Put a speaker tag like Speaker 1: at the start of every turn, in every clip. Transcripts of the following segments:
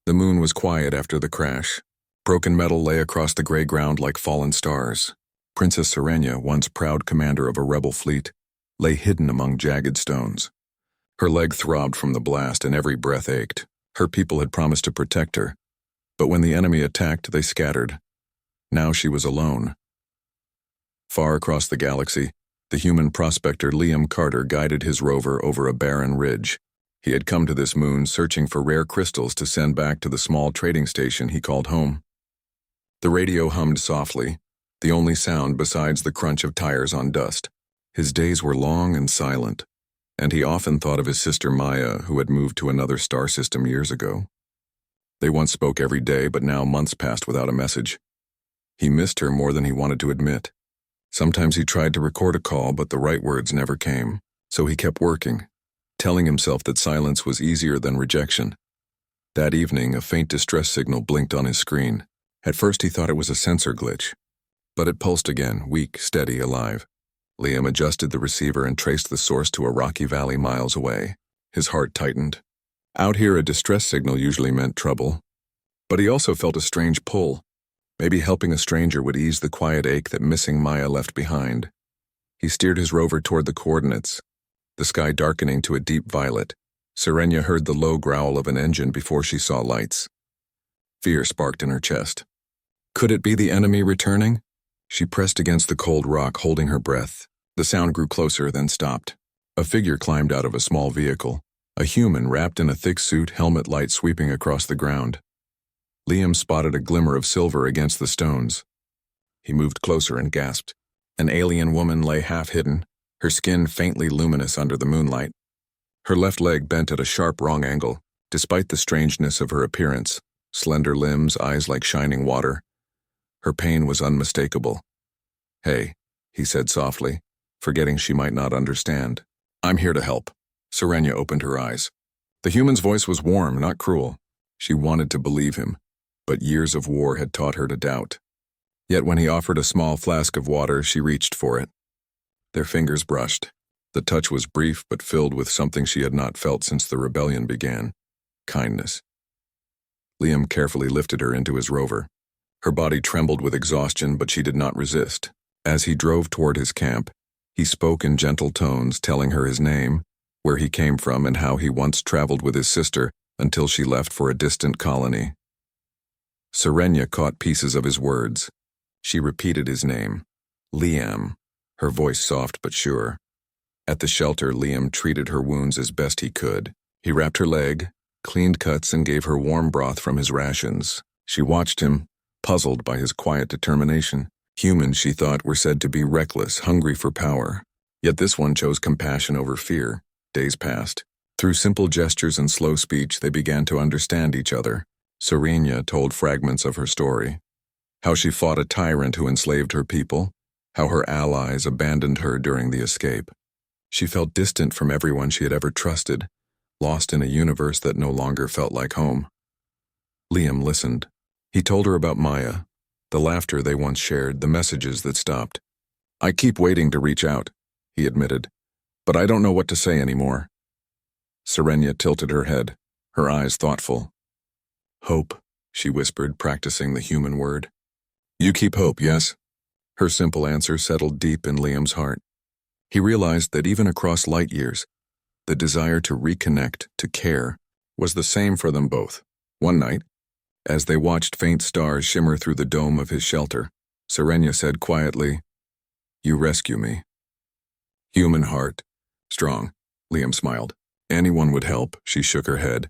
Speaker 1: The moon was quiet after the crash. Broken metal lay across the gray ground like fallen stars. Princess Serenia, once proud commander of a rebel fleet, lay hidden among jagged stones. Her leg throbbed from the blast and every breath ached. Her people had promised to protect her, but when the enemy attacked, they scattered. Now she was alone. Far across the galaxy, the human prospector Liam Carter guided his rover over a barren ridge. He had come to this moon searching for rare crystals to send back to the small trading station he called home. The radio hummed softly, the only sound besides the crunch of tires on dust. His days were long and silent, and he often thought of his sister Maya, who had moved to another star system years ago. They once spoke every day, but now months passed without a message. He missed her more than he wanted to admit. Sometimes he tried to record a call, but the right words never came, so he kept working, telling himself that silence was easier than rejection. That evening, a faint distress signal blinked on his screen. At first he thought it was a sensor glitch, but it pulsed again, weak, steady, alive. Liam adjusted the receiver and traced the source to a rocky valley miles away. His heart tightened. Out here, a distress signal usually meant trouble, but he also felt a strange pull. Maybe helping a stranger would ease the quiet ache that missing Maya left behind. He steered his rover toward the coordinates, the sky darkening to a deep violet. Serenia heard the low growl of an engine before she saw lights. Fear sparked in her chest. Could it be the enemy returning? She pressed against the cold rock, holding her breath. The sound grew closer, then stopped. A figure climbed out of a small vehicle, a human wrapped in a thick suit, helmet light sweeping across the ground. Liam spotted a glimmer of silver against the stones. He moved closer and gasped. An alien woman lay half-hidden, her skin faintly luminous under the moonlight. Her left leg bent at a sharp wrong angle, despite the strangeness of her appearance. Slender limbs, eyes like shining water. Her pain was unmistakable. "Hey," he said softly, forgetting she might not understand. "I'm here to help." Serenia opened her eyes. The human's voice was warm, not cruel. She wanted to believe him, but years of war had taught her to doubt. Yet when he offered a small flask of water, she reached for it. Their fingers brushed. The touch was brief but filled with something she had not felt since the rebellion began: kindness. Liam carefully lifted her into his rover. Her body trembled with exhaustion, but she did not resist. As he drove toward his camp, he spoke in gentle tones, telling her his name, where he came from, and how he once traveled with his sister until she left for a distant colony. Serenia caught pieces of his words. She repeated his name, Liam, her voice soft but sure. At the shelter, Liam treated her wounds as best he could. He wrapped her leg, cleaned cuts, and gave her warm broth from his rations. She watched him, puzzled by his quiet determination. Humans, she thought, were said to be reckless, hungry for power. Yet this one chose compassion over fear. Days passed. Through simple gestures and slow speech, they began to understand each other. Serenia told fragments of her story. How she fought a tyrant who enslaved her people. How her allies abandoned her during the escape. She felt distant from everyone she had ever trusted, lost in a universe that no longer felt like home. Liam listened. He told her about Maya, the laughter they once shared, the messages that stopped. "I keep waiting to reach out," he admitted, "but I don't know what to say anymore." Serenia tilted her head, her eyes thoughtful. "Hope," she whispered, practicing the human word. "You keep hope, yes?" Her simple answer settled deep in Liam's heart. He realized that even across light years, the desire to reconnect, to care, was the same for them both. One night, as they watched faint stars shimmer through the dome of his shelter, Serenia said quietly, "You rescue me." Human heart. Strong. Liam smiled. "Anyone would help," she shook her head.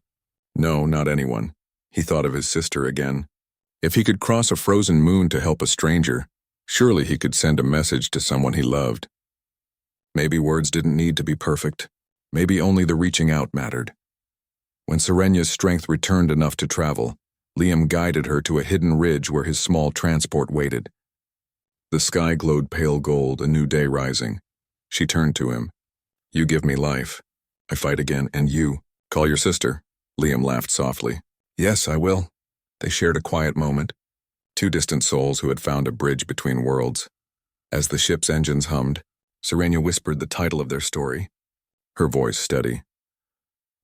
Speaker 1: "No, not anyone." He thought of his sister again. If he could cross a frozen moon to help a stranger, surely he could send a message to someone he loved. Maybe words didn't need to be perfect. Maybe only the reaching out mattered. When Serenia's strength returned enough to travel, Liam guided her to a hidden ridge where his small transport waited. The sky glowed pale gold, a new day rising. She turned to him. "You give me life. I fight again, and you. Call your sister." Liam laughed softly. "Yes, I will." They shared a quiet moment, two distant souls who had found a bridge between worlds. As the ship's engines hummed, Serenia whispered the title of their story, her voice steady.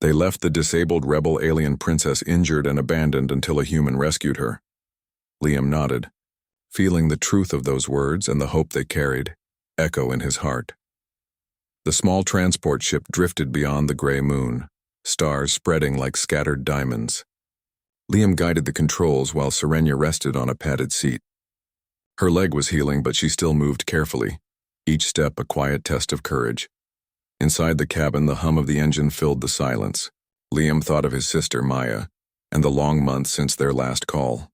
Speaker 1: They left the disabled rebel alien princess injured and abandoned until a human rescued her. Liam nodded, feeling the truth of those words and the hope they carried echo in his heart. The small transport ship drifted beyond the gray moon, stars spreading like scattered diamonds. Liam guided the controls while Serenia rested on a padded seat. Her leg was healing, but she still moved carefully, each step a quiet test of courage. Inside the cabin, the hum of the engine filled the silence. Liam thought of his sister, Maya, and the long months since their last call.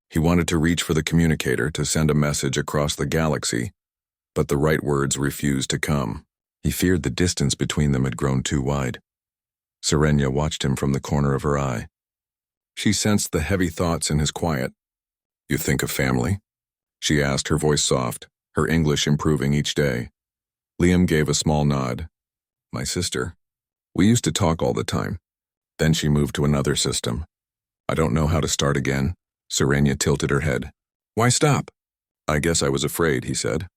Speaker 1: He wanted to reach for the communicator to send a message across the galaxy, but the right words refused to come. He feared the distance between them had grown too wide. Serenia watched him from the corner of her eye. She sensed the heavy thoughts in his quiet. "You think of family?" she asked, her voice soft, her English improving each day. Liam gave a small nod. "My sister. We used to talk all the time. Then she moved to another system. I don't know how to start again." Serenia tilted her head. "Why stop?" "I guess I was afraid," he said.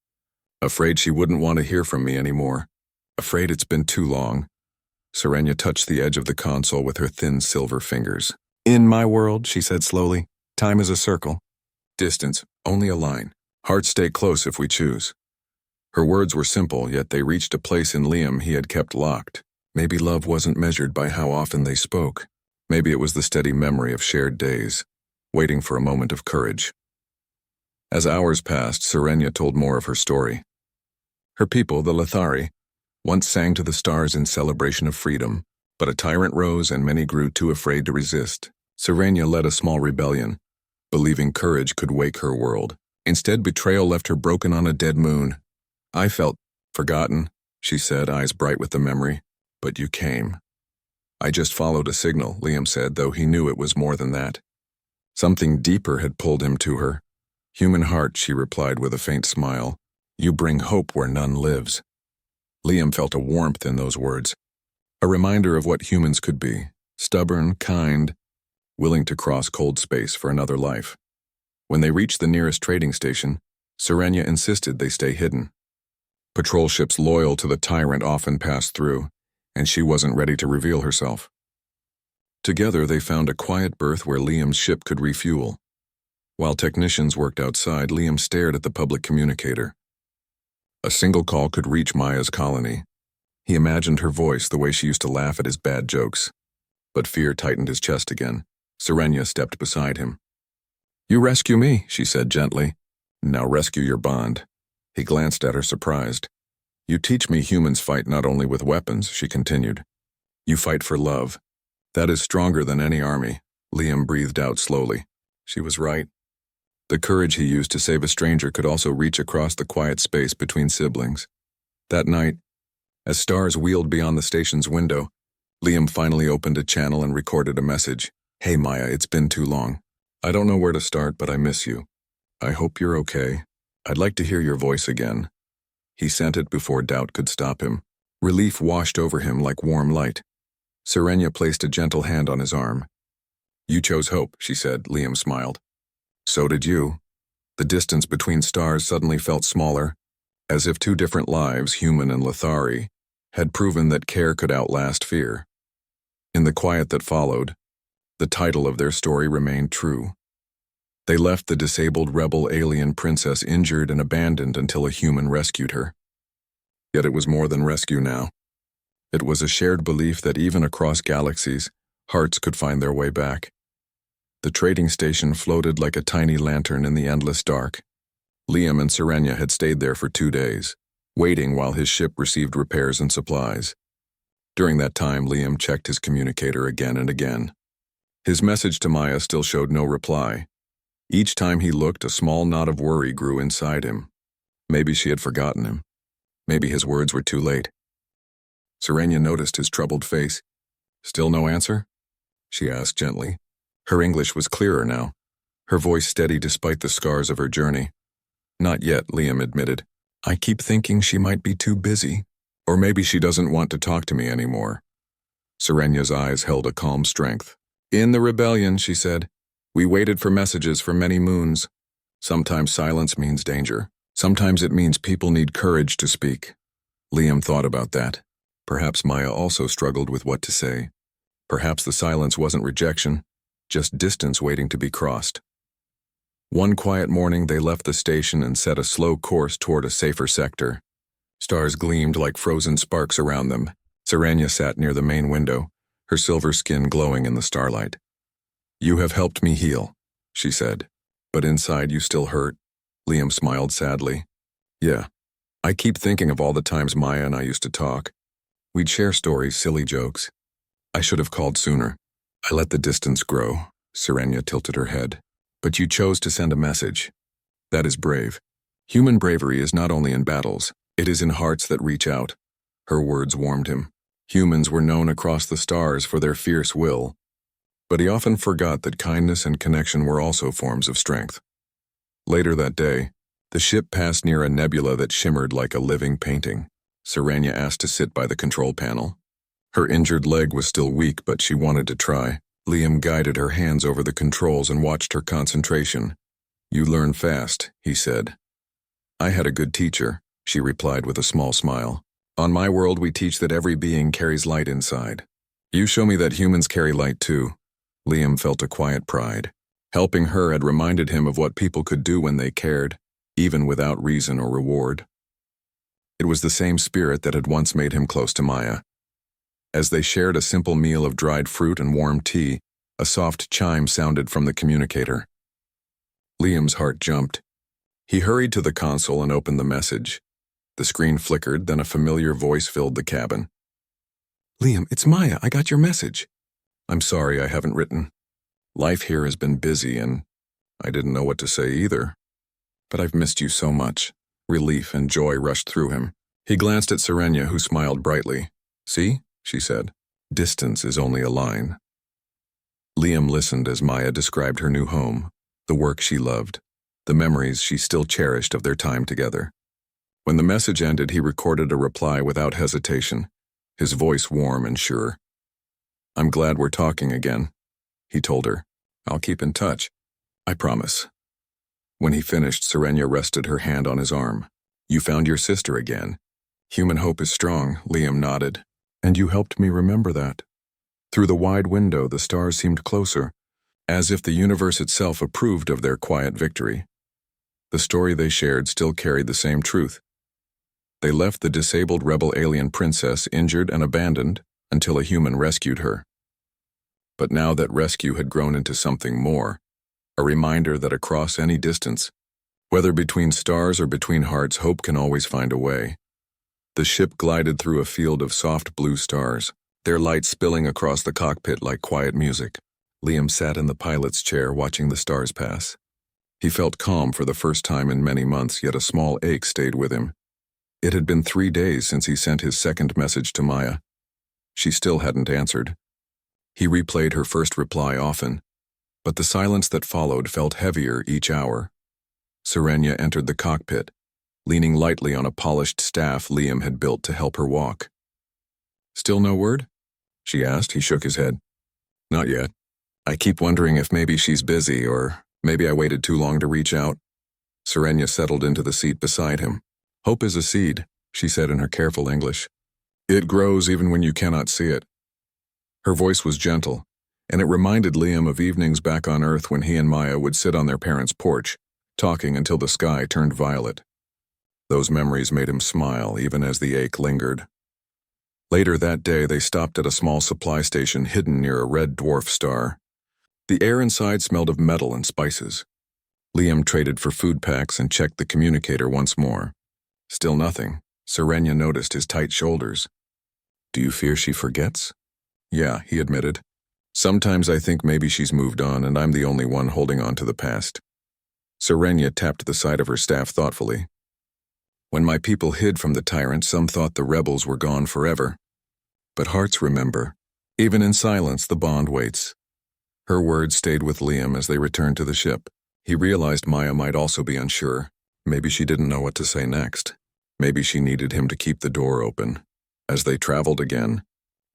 Speaker 1: "Afraid she wouldn't want to hear from me anymore. Afraid it's been too long." Serenia touched the edge of the console with her thin silver fingers. "In my world," she said slowly, "time is a circle. Distance, only a line. Hearts stay close if we choose." Her words were simple, yet they reached a place in Liam he had kept locked. Maybe love wasn't measured by how often they spoke. Maybe it was the steady memory of shared days, waiting for a moment of courage. As hours passed, Serenia told more of her story. Her people, the Lethari, once sang to the stars in celebration of freedom, but a tyrant rose and many grew too afraid to resist. Serenia led a small rebellion, believing courage could wake her world. Instead, betrayal left her broken on a dead moon. "I felt forgotten," she said, eyes bright with the memory. "But you came." "I just followed a signal," Liam said, though he knew it was more than that. Something deeper had pulled him to her. "Human heart," she replied with a faint smile. "You bring hope where none lives." Liam felt a warmth in those words, a reminder of what humans could be, stubborn, kind, willing to cross cold space for another life. When they reached the nearest trading station, Serenia insisted they stay hidden. Patrol ships loyal to the tyrant often passed through, and she wasn't ready to reveal herself. Together they found a quiet berth where Liam's ship could refuel. While technicians worked outside, Liam stared at the public communicator. A single call could reach Maya's colony. He imagined her voice, the way she used to laugh at his bad jokes. But fear tightened his chest again. Serenia stepped beside him. "You rescue me," she said gently. "Now rescue your bond." He glanced at her, surprised. "You teach me humans fight not only with weapons," she continued. "You fight for love. That is stronger than any army." Liam breathed out slowly. She was right. The courage he used to save a stranger could also reach across the quiet space between siblings. That night, as stars wheeled beyond the station's window, Liam finally opened a channel and recorded a message. "Hey Maya, it's been too long. I don't know where to start, but I miss you. I hope you're okay. I'd like to hear your voice again." He sent it before doubt could stop him. Relief washed over him like warm light. Serenia placed a gentle hand on his arm. "You chose hope," she said. Liam smiled. "So did you." The distance between stars suddenly felt smaller, as if two different lives, human and Lethari, had proven that care could outlast fear. In the quiet that followed, the title of their story remained true. They left the disabled rebel alien princess injured and abandoned until a human rescued her. Yet it was more than rescue now. It was a shared belief that even across galaxies, hearts could find their way back. The trading station floated like a tiny lantern in the endless dark. Liam and Serenia had stayed there for 2 days, waiting while his ship received repairs and supplies. During that time, Liam checked his communicator again and again. His message to Maya still showed no reply. Each time he looked, a small knot of worry grew inside him. Maybe she had forgotten him. Maybe his words were too late. Serenia noticed his troubled face. "Still no answer?" she asked gently. Her English was clearer now, her voice steady despite the scars of her journey. "Not yet," Liam admitted. "I keep thinking she might be too busy. Or maybe she doesn't want to talk to me anymore." Serenia's eyes held a calm strength. "In the rebellion," she said, "we waited for messages for many moons. Sometimes silence means danger. Sometimes it means people need courage to speak." Liam thought about that. Perhaps Maya also struggled with what to say. Perhaps the silence wasn't rejection, just distance waiting to be crossed. One quiet morning, they left the station and set a slow course toward a safer sector. Stars gleamed like frozen sparks around them. Saranya sat near the main window, her silver skin glowing in the starlight. "You have helped me heal," she said. "But inside you still hurt." Liam smiled sadly. "Yeah, I keep thinking of all the times Maya and I used to talk. We'd share stories, silly jokes. I should have called sooner. I let the distance grow." Saranya tilted her head. "But you chose to send a message. That is brave. Human bravery is not only in battles, it is in hearts that reach out." Her words warmed him. Humans were known across the stars for their fierce will, but he often forgot that kindness and connection were also forms of strength. Later that day, the ship passed near a nebula that shimmered like a living painting. Saranya asked to sit by the control panel. Her injured leg was still weak, but she wanted to try. Liam guided her hands over the controls and watched her concentration. "You learn fast," he said. "I had a good teacher," she replied with a small smile. "On my world, we teach that every being carries light inside. You show me that humans carry light too." Liam felt a quiet pride. Helping her had reminded him of what people could do when they cared, even without reason or reward. It was the same spirit that had once made him close to Maya. As they shared a simple meal of dried fruit and warm tea, a soft chime sounded from the communicator. Liam's heart jumped. He hurried to the console and opened the message. The screen flickered, then a familiar voice filled the cabin. "Liam, it's Maya. I got your message." "I'm sorry I haven't written. Life here has been busy and I didn't know what to say either. But I've missed you so much." Relief and joy rushed through him. He glanced at Saranya, who smiled brightly. "See?" she said. "Distance is only a line." Liam listened as Maya described her new home, the work she loved, the memories she still cherished of their time together. When the message ended, he recorded a reply without hesitation, his voice warm and sure. "I'm glad we're talking again," he told her. "I'll keep in touch. I promise." When he finished, Saranya rested her hand on his arm. "You found your sister again. Human hope is strong," Liam nodded. "And you helped me remember that." Through the wide window, the stars seemed closer, as if the universe itself approved of their quiet victory. The story they shared still carried the same truth. They left the disabled rebel alien princess injured and abandoned until a human rescued her. But now that rescue had grown into something more, a reminder that across any distance, whether between stars or between hearts, hope can always find a way. The ship glided through a field of soft blue stars, their light spilling across the cockpit like quiet music. Liam sat in the pilot's chair watching the stars pass. He felt calm for the first time in many months, yet a small ache stayed with him. It had been 3 days since he sent his second message to Maya. She still hadn't answered. He replayed her first reply often, but the silence that followed felt heavier each hour. Saranya entered the cockpit, leaning lightly on a polished staff Liam had built to help her walk. "Still no word?" she asked. He shook his head. "Not yet. I keep wondering if maybe she's busy or maybe I waited too long to reach out." Saranya settled into the seat beside him. "Hope is a seed," she said in her careful English. "It grows even when you cannot see it." Her voice was gentle, and it reminded Liam of evenings back on Earth when he and Maya would sit on their parents' porch, talking until the sky turned violet. Those memories made him smile even as the ache lingered. Later that day, they stopped at a small supply station hidden near a red dwarf star. The air inside smelled of metal and spices. Liam traded for food packs and checked the communicator once more. Still nothing. Saranya noticed his tight shoulders. "Do you fear she forgets?" "Yeah," he admitted. "Sometimes I think maybe she's moved on and I'm the only one holding on to the past." Saranya tapped the side of her staff thoughtfully. "When my people hid from the tyrant, some thought the rebels were gone forever. But hearts remember. Even in silence, the bond waits." Her words stayed with Liam as they returned to the ship. He realized Maya might also be unsure. Maybe she didn't know what to say next. Maybe she needed him to keep the door open. As they traveled again,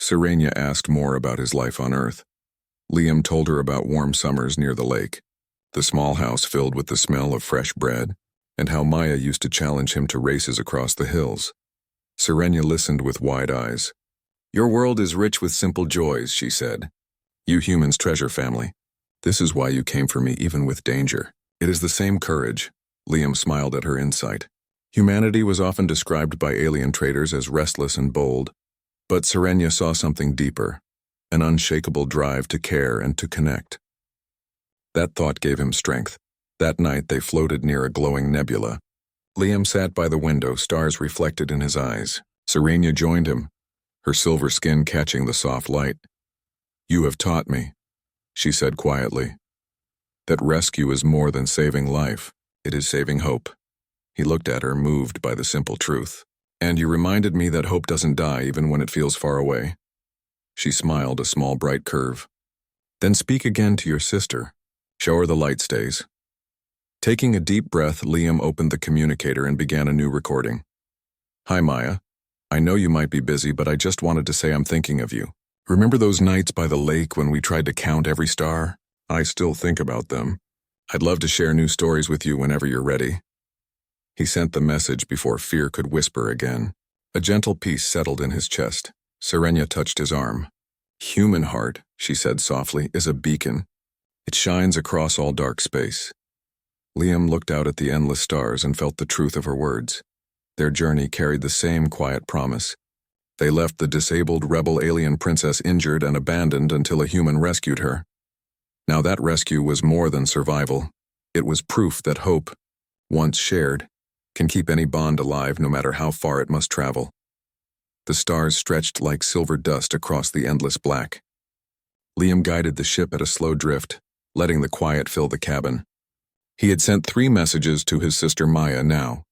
Speaker 1: Saranya asked more about his life on Earth. Liam told her about warm summers near the lake, the small house filled with the smell of fresh bread, and how Maya used to challenge him to races across the hills. Saranya listened with wide eyes. Your world is rich with simple joys, she said. You humans treasure family. This is why you came for me even with danger. It is the same courage. Liam smiled at her insight. Humanity was often described by alien traders as restless and bold, but Serenia saw something deeper, an unshakable drive to care and to connect. That thought gave him strength. That night they floated near a glowing nebula. Liam sat by the window, stars reflected in his eyes. Serenia joined him, her silver skin catching the soft light. You have taught me, she said quietly, that rescue is more than saving life, it is saving hope. He looked at her, moved by the simple truth. And you reminded me that hope doesn't die even when it feels far away. She smiled, a small bright curve. Then speak again to your sister. Show her the light stays. Taking a deep breath, Liam opened the communicator and began a new recording. Hi, Maya. I know you might be busy, but I just wanted to say I'm thinking of you. Remember those nights by the lake when we tried to count every star? I still think about them. I'd love to share new stories with you whenever you're ready. He sent the message before fear could whisper again. A gentle peace settled in his chest. Serenia touched his arm. Human heart, she said softly, is a beacon. It shines across all dark space. Liam looked out at the endless stars and felt the truth of her words. Their journey carried the same quiet promise. They left the disabled rebel alien princess injured and abandoned until a human rescued her. Now that rescue was more than survival. It was proof that hope, once shared, can keep any bond alive no matter how far it must travel. The stars stretched like silver dust across the endless black. Liam guided the ship at a slow drift, letting the quiet fill the cabin. He had sent 3 messages to his sister Maya now.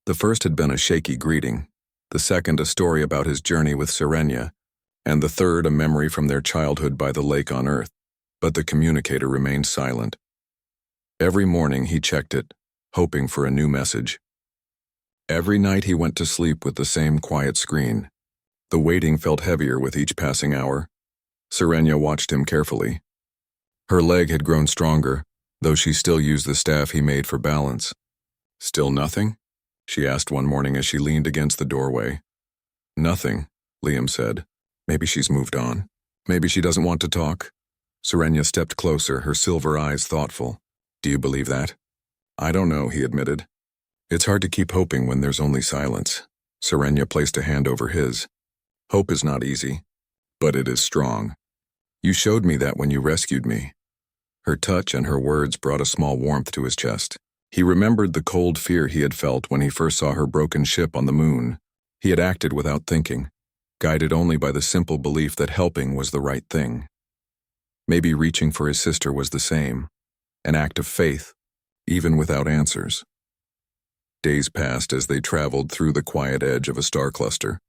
Speaker 1: The first had been a shaky greeting, the second a story about his journey with Serenia, and the third a memory from their childhood by the lake on Earth. But the communicator remained silent. Every morning he checked it, hoping for a new message. Every night he went to sleep with the same quiet screen. The waiting felt heavier with each passing hour. Serenia watched him carefully. Her leg had grown stronger, though she still used the staff he made for balance. Still nothing? She asked one morning as she leaned against the doorway. Nothing, Liam said. Maybe she's moved on. Maybe she doesn't want to talk. Serenia stepped closer, her silver eyes thoughtful. Do you believe that? I don't know, he admitted. It's hard to keep hoping when there's only silence. Serenia placed a hand over his. Hope is not easy, but it is strong. You showed me that when you rescued me. Her touch and her words brought a small warmth to his chest. He remembered the cold fear he had felt when he first saw her broken ship on the moon. He had acted without thinking, guided only by the simple belief that helping was the right thing. Maybe reaching for his sister was the same, an act of faith, even without answers. Days passed as they traveled through the quiet edge of a star cluster.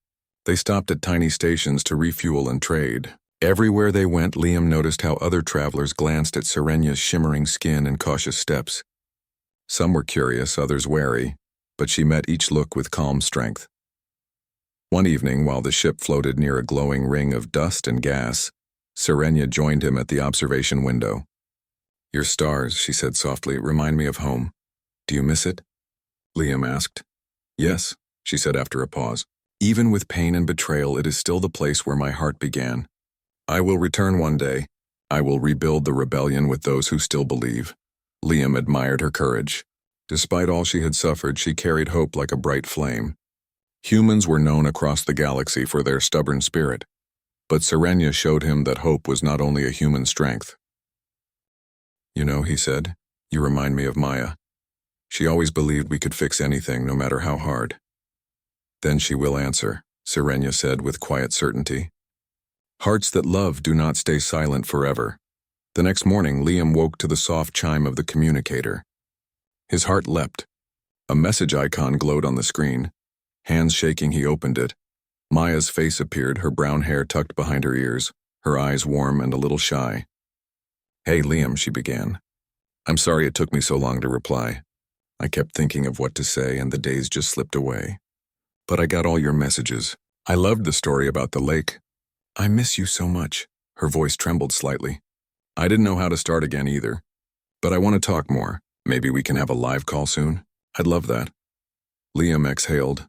Speaker 1: They stopped at tiny stations to refuel and trade. Everywhere they went, Liam noticed how other travelers glanced at Serenia's shimmering skin and cautious steps. Some were curious, others wary, but she met each look with calm strength. One evening, while the ship floated near a glowing ring of dust and gas, Serenia joined him at the observation window. Your stars, she said softly, remind me of home. Do you miss it? Liam asked. Yes, she said after a pause. Even with pain and betrayal, it is still the place where my heart began. I will return one day. I will rebuild the rebellion with those who still believe. Liam admired her courage. Despite all she had suffered, she carried hope like a bright flame. Humans were known across the galaxy for their stubborn spirit, but Serenia showed him that hope was not only a human strength. You know, he said, you remind me of Maya. She always believed we could fix anything, no matter how hard. Then she will answer, Serenia said with quiet certainty. Hearts that love do not stay silent forever. The next morning, Liam woke to the soft chime of the communicator. His heart leapt. A message icon glowed on the screen. Hands shaking, he opened it. Maya's face appeared, her brown hair tucked behind her ears, her eyes warm and a little shy. Hey, Liam, she began. I'm sorry it took me so long to reply. I kept thinking of what to say and the days just slipped away. But I got all your messages. I loved the story about the lake. I miss you so much. Her voice trembled slightly. I didn't know how to start again either. But I want to talk more. Maybe we can have a live call soon? I'd love that. Liam exhaled,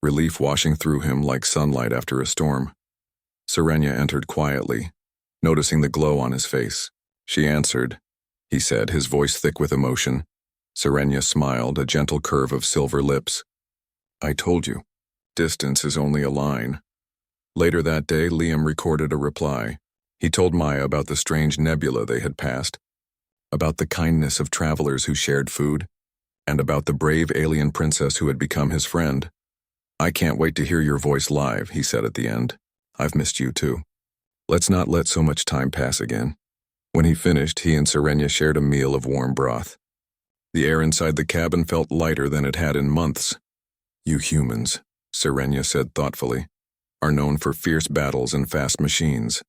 Speaker 1: relief washing through him like sunlight after a storm. Serenia entered quietly, noticing the glow on his face. She answered, he said, his voice thick with emotion. Serenia smiled, a gentle curve of silver lips. I told you, distance is only a line. Later that day, Liam recorded a reply. He told Maya about the strange nebula they had passed, about the kindness of travelers who shared food, and about the brave alien princess who had become his friend. I can't wait to hear your voice live, he said at the end. I've missed you too. Let's not let so much time pass again. When he finished, he and Serenia shared a meal of warm broth. The air inside the cabin felt lighter than it had in months. You humans, Serenia said thoughtfully, are known for fierce battles and fast machines.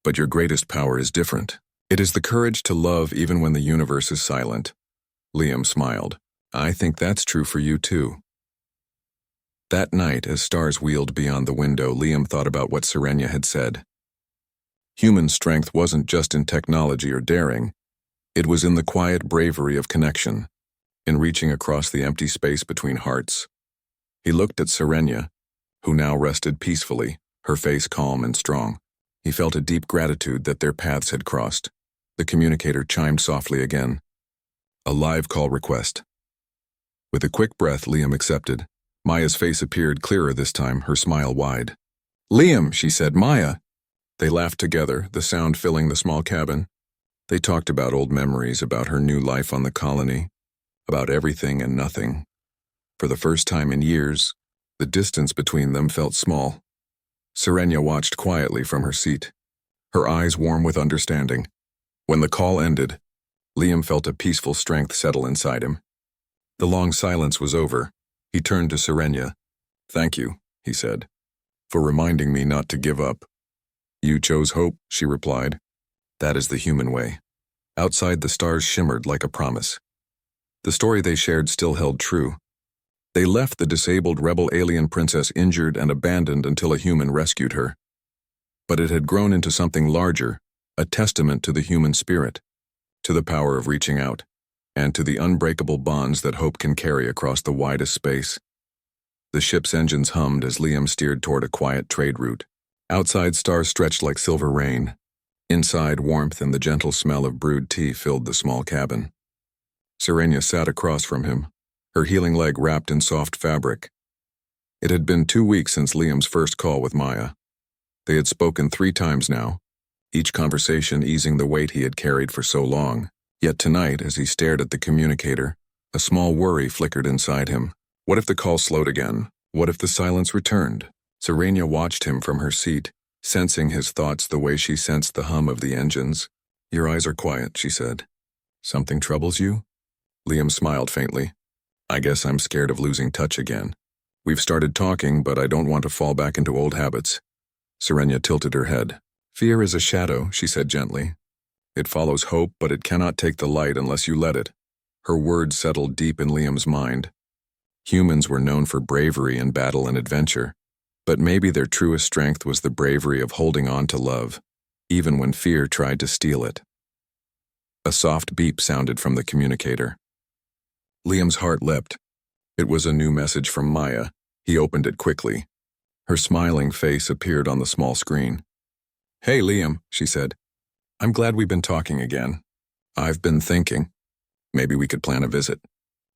Speaker 1: But your greatest power is different. It is the courage to love even when the universe is silent. Liam smiled. I think that's true for you too. That night, as stars wheeled beyond the window, Liam thought about what Serenia had said. Human strength wasn't just in technology or daring. It was in the quiet bravery of connection, in reaching across the empty space between hearts. He looked at Serenia, who now rested peacefully, her face calm and strong. He felt a deep gratitude that their paths had crossed. The communicator chimed softly again. A live call request. With a quick breath, Liam accepted. Maya's face appeared clearer this time, her smile wide. Liam, she said, Maya. They laughed together, the sound filling the small cabin. They talked about old memories, about her new life on the colony, about everything and nothing. For the first time in years, the distance between them felt small. Serenia watched quietly from her seat, her eyes warm with understanding. When the call ended, Liam felt a peaceful strength settle inside him. The long silence was over. He turned to Serenia. Thank you, he said, for reminding me not to give up. You chose hope, she replied. That is the human way. Outside, the stars shimmered like a promise. The story they shared still held true. They left the disabled rebel alien princess injured and abandoned until a human rescued her. But it had grown into something larger, a testament to the human spirit, to the power of reaching out, and to the unbreakable bonds that hope can carry across the widest space. The ship's engines hummed as Liam steered toward a quiet trade route. Outside, stars stretched like silver rain. Inside, warmth and the gentle smell of brewed tea filled the small cabin. Serenia sat across from him, her healing leg wrapped in soft fabric. It had been 2 weeks since Liam's first call with Maya. They had spoken 3 times now, each conversation easing the weight he had carried for so long. Yet tonight, as he stared at the communicator, a small worry flickered inside him. What if the call slowed again? What if the silence returned? Serenia watched him from her seat, sensing his thoughts the way she sensed the hum of the engines. Your eyes are quiet, she said. Something troubles you? Liam smiled faintly. I guess I'm scared of losing touch again. We've started talking, but I don't want to fall back into old habits. Serenia tilted her head. Fear is a shadow, she said gently. It follows hope, but it cannot take the light unless you let it. Her words settled deep in Liam's mind. Humans were known for bravery in battle and adventure, but maybe their truest strength was the bravery of holding on to love, even when fear tried to steal it. A soft beep sounded from the communicator. Liam's heart leapt. It was a new message from Maya. He opened it quickly. Her smiling face appeared on the small screen. Hey, Liam, she said. I'm glad we've been talking again. I've been thinking. Maybe we could plan a visit.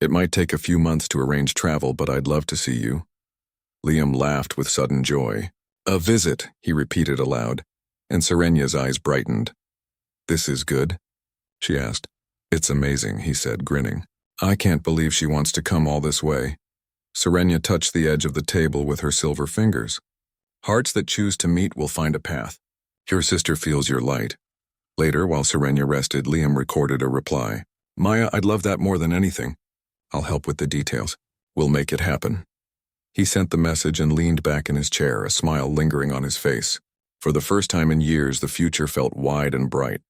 Speaker 1: It might take a few months to arrange travel, but I'd love to see you. Liam laughed with sudden joy. A visit, he repeated aloud, and Serenia's eyes brightened. This is good? She asked. It's amazing, he said, grinning. I can't believe she wants to come all this way. Serenia touched the edge of the table with her silver fingers. Hearts that choose to meet will find a path. Your sister feels your light. Later, while Serenia rested, Liam recorded a reply. Maya, I'd love that more than anything. I'll help with the details. We'll make it happen. He sent the message and leaned back in his chair, a smile lingering on his face. For the first time in years, the future felt wide and bright.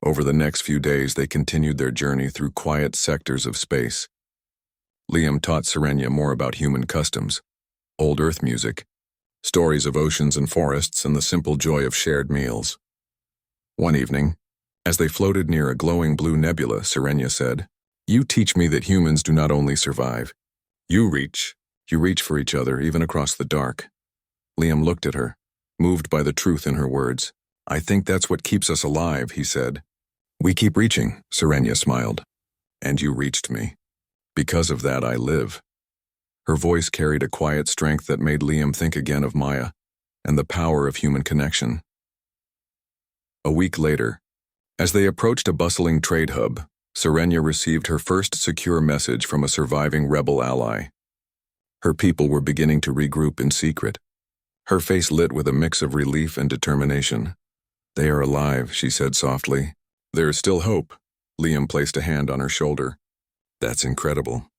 Speaker 1: Over the next few days, they continued their journey through quiet sectors of space. Liam taught Serenia more about human customs, old Earth music, stories of oceans and forests, and the simple joy of shared meals. One evening, as they floated near a glowing blue nebula, Serenia said, You teach me that humans do not only survive. You reach for each other, even across the dark. Liam looked at her. moved by the truth in her words. "I think that's what keeps us alive," he said. "We keep reaching," Serenia smiled. "And you reached me. Because of that, I live." Her voice carried a quiet strength that made Liam think again of Maya and the power of human connection. A week later, as they approached a bustling trade hub, Serenia received her first secure message from a surviving rebel ally. Her people were beginning to regroup in secret. Her face lit with a mix of relief and determination. "They are alive," she said softly. "There is still hope." Liam placed a hand on her shoulder. "That's incredible.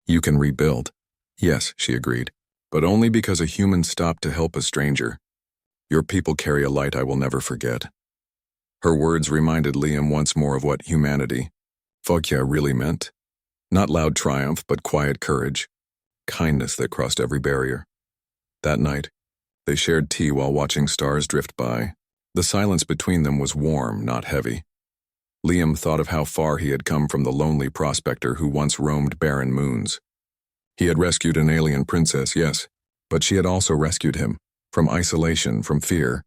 Speaker 1: You can rebuild." "Yes," she agreed, "but only because a human stopped to help a stranger. Your people carry a light I will never forget." Her words reminded Liam once more of what humanity, Fogya, really meant. Not loud triumph, but quiet courage. Kindness that crossed every barrier. That night, they shared tea while watching stars drift by. The silence between them was warm, not heavy. Liam thought of how far he had come from the lonely prospector who once roamed barren moons. He had rescued an alien princess, yes, but she had also rescued him, from isolation, from fear,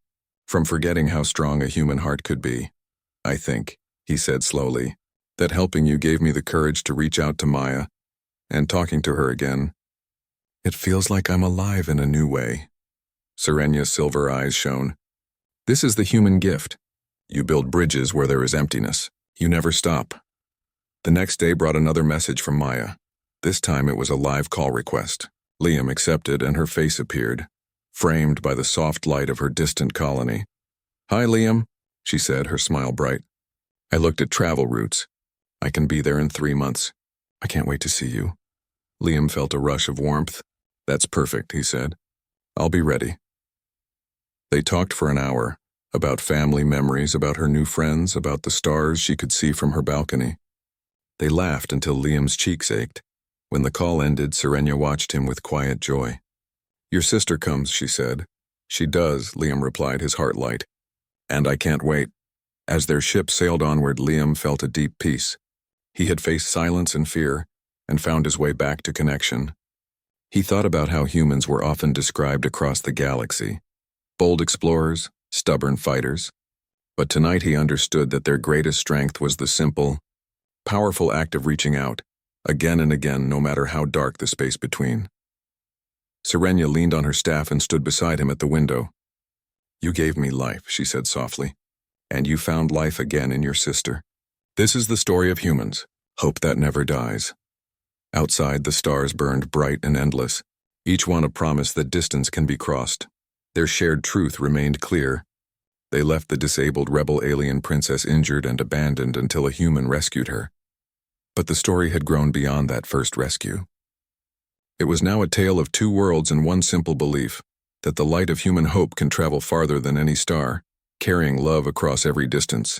Speaker 1: from forgetting how strong a human heart could be. "I think," he said slowly, "that helping you gave me the courage to reach out to Maya, and talking to her again. It feels like I'm alive in a new way." Serenia's silver eyes shone. "This is the human gift. You build bridges where there is emptiness. You never stop." The next day brought another message from Maya. This time it was a live call request. Liam accepted and her face appeared, framed by the soft light of her distant colony. "Hi, Liam," she said, her smile bright. "I looked at travel routes. I can be there in 3 months. I can't wait to see you." Liam felt a rush of warmth. "That's perfect," he said. "I'll be ready." They talked for an hour, about family memories, about her new friends, about the stars she could see from her balcony. They laughed until Liam's cheeks ached. When the call ended, Serenia watched him with quiet joy. "Your sister comes," she said. "She does," Liam replied, his heart light. "And I can't wait." As their ship sailed onward, Liam felt a deep peace. He had faced silence and fear, and found his way back to connection. He thought about how humans were often described across the galaxy. Bold explorers, stubborn fighters. But tonight he understood that their greatest strength was the simple, powerful act of reaching out, again and again, no matter how dark the space between. Serenia leaned on her staff and stood beside him at the window. "You gave me life," she said softly, "and you found life again in your sister. This is the story of humans, hope that never dies." Outside, the stars burned bright and endless, each one a promise that distance can be crossed. Their shared truth remained clear. They left the disabled rebel alien princess injured and abandoned until a human rescued her. But the story had grown beyond that first rescue. It was now a tale of 2 worlds and one simple belief, that the light of human hope can travel farther than any star, carrying love across every distance.